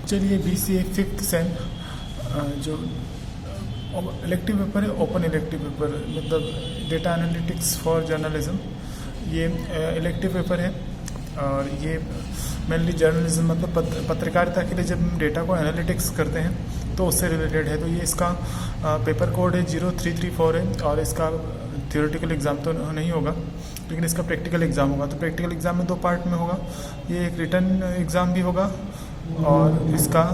चलिए BCA fifth sem जो elective paper है, ओपन इलेक्टिव पेपर मतलब डेटा एनालिटिक्स फॉर जर्नलिज्म, ये इलेक्टिव पेपर है और ये मेनली जर्नलिज्म मतलब पत्रकारिता के लिए जब हम डेटा को एनालिटिक्स करते हैं तो उससे रिलेटेड है। तो ये इसका पेपर कोड है 0334 है और इसका थियोरेटिकल एग्ज़ाम तो नहीं होगा लेकिन इसका प्रैक्टिकल एग्ज़ाम होगा। तो प्रैक्टिकल एग्ज़ाम में 2 पार्ट में होगा, ये एक रिटन एग्ज़ाम भी होगा और इसका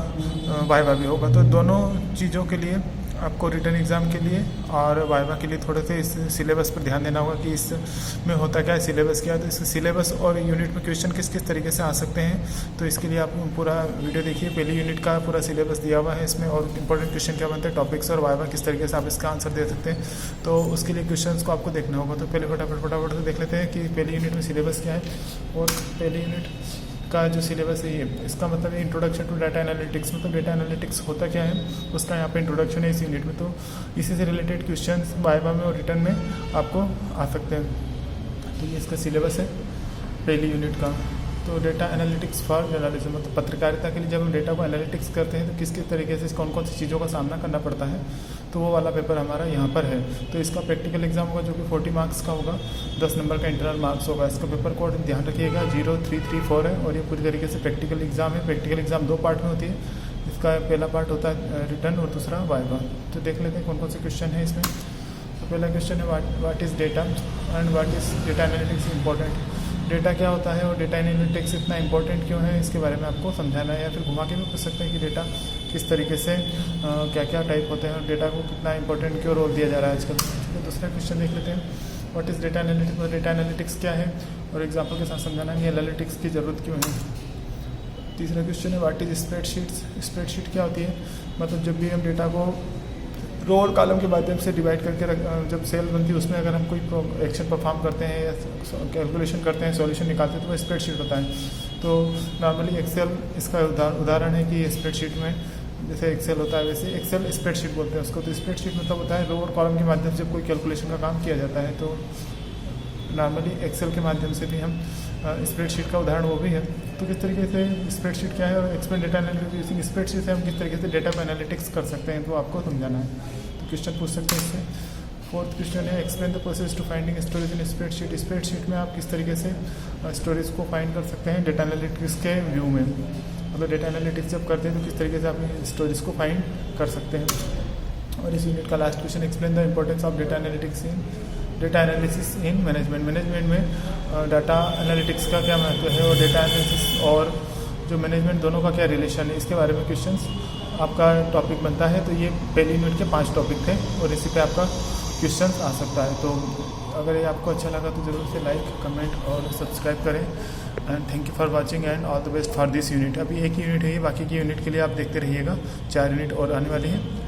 वाइवा भी होगा। तो दोनों चीज़ों के लिए आपको रिटन एग्ज़ाम के लिए और वाइवा के लिए थोड़े से इस सिलेबस पर ध्यान देना होगा कि इसमें होता क्या है, सिलेबस क्या है। तो इस सिलेबस और यूनिट में क्वेश्चन किस किस तरीके से आ सकते हैं, तो इसके लिए आप पूरा वीडियो देखिए। पहली यूनिट का पूरा सिलेबस दिया हुआ है इसमें और इंपॉर्टेंट क्वेश्चन क्या बनते हैं, टॉपिक्स और वाइवा किस तरीके से आप इसका आंसर दे सकते हैं। तो उसके लिए क्वेश्चन को आपको देखना होगा। तो पहले फटाफट से देख लेते हैं कि पहली यूनिट में सिलेबस क्या है। और पहली यूनिट का जो सिलेबस है ये इसका मतलब है इंट्रोडक्शन टू डाटा एनालिटिक्स, मतलब डेटा एनालिटिक्स होता क्या है उसका यहाँ पे इंट्रोडक्शन है इस यूनिट में। तो इसी से रिलेटेड क्वेश्चंस वाइवा में और रिटर्न में आपको आ सकते हैं। तो ये इसका सिलेबस है पहली यूनिट का। तो डेटा एनालिटिक्स फॉर जर्नलिज्म मतलब पत्रकारिता के लिए जब हम डेटा को एनालिटिक्स करते हैं तो किस किस तरीके से कौन कौन सी चीज़ों का सामना करना पड़ता है, तो वो वाला पेपर हमारा यहाँ पर है। तो इसका प्रैक्टिकल एग्जाम होगा जो कि 40 मार्क्स का होगा, 10 नंबर का इंटरनल मार्क्स होगा। इसका पेपर कोड ध्यान रखिएगा 0334 है और ये पूरी तरीके से प्रैक्टिकल एग्जाम है। प्रैक्टिकल एग्जाम 2 पार्ट में होती है, इसका पहला पार्ट होता है रिटर्न और दूसरा वाइवा। तो देख लेते हैं कौन कौन से क्वेश्चन है इसमें। तो पहला क्वेश्चन है what is data and what is data analytics important. Data क्या होता है और डेटा एनालिटिक्स इतना इंपॉर्टेंट क्यों है, इसके बारे में आपको समझाना है। या फिर घुमा के भी पूछ सकते हैं कि डेटा किस तरीके से क्या क्या टाइप होते हैं और डेटा को कितना इंपॉर्टेंट क्यों रोल दिया जा रहा है आजकल। तो दूसरा क्वेश्चन देख लेते हैं व्हाट इज़ डेटा एनालिटिक्स, मतलब डेटा एनालिटिक्स क्या है और एग्जाम्पल के साथ समझाना है एनालिटिक्स की ज़रूरत क्यों है। तीसरा क्वेश्चन है व्हाट इज़ स्प्रेडशीट्स। स्प्रेडशीट क्या होती है, मतलब जब भी हम डेटा को रो और कॉलम के माध्यम से डिवाइड करके जब सेल बनती है उसमें अगर हम कोई एक्शन परफॉर्म करते हैं या कैलकुलेशन करते हैं, सॉल्यूशन निकालते हैं तो वो स्प्रेडशीट होता है। तो नॉर्मली एक्सेल इसका उदाहरण है कि स्प्रेडशीट में जैसे एक्सेल होता है वैसे एक्सेल स्प्रेडशीट बोलते हैं उसको। तो स्प्रेडशीट मतलब होता है रो और कॉलम के माध्यम से कोई कैलकुलेशन का काम किया जाता है। तो नॉर्मली एक्सेल के माध्यम से भी हम स्प्रेडशीट का उदाहरण वो भी है। तो किस तरीके से स्प्रेडशीट क्या है और explain data analytics using spreadsheet से हम किस तरीके से डेटा को एनालिटिक्स कर सकते हैं, तो आपको समझाना है। तो क्वेश्चन पूछ सकते हैं इससे। फोर्थ क्वेश्चन है explain the process to finding storage in spreadsheet. Spreadsheet में आप किस तरीके से स्टोरेज को फाइंड कर सकते हैं डेटा एनालिटिक्स के व्यू में, मतलब डेटा एनालिटिक्स जब करते हैं तो किस तरीके से आप स्टोरेज को फाइंड कर सकते हैं। और इस यूनिट का last question explain the importance of data analytics in data analysis in management. Management में डाटा एनालिटिक्स का क्या महत्व है और डेटा एनालिसिस और जो मैनेजमेंट दोनों का क्या रिलेशन है, इसके बारे में क्वेश्चंस आपका टॉपिक बनता है। तो ये पहली यूनिट के 5 टॉपिक थे और इसी पे आपका क्वेश्चंस आ सकता है। तो अगर ये आपको अच्छा लगा तो ज़रूर से लाइक कमेंट और सब्सक्राइब करें and thank you for watching and all the best for this unit. अभी एक यूनिट है ये, बाकी की यूनिट के लिए आप देखते रहिएगा, 4 यूनिट और आने वाली हैं।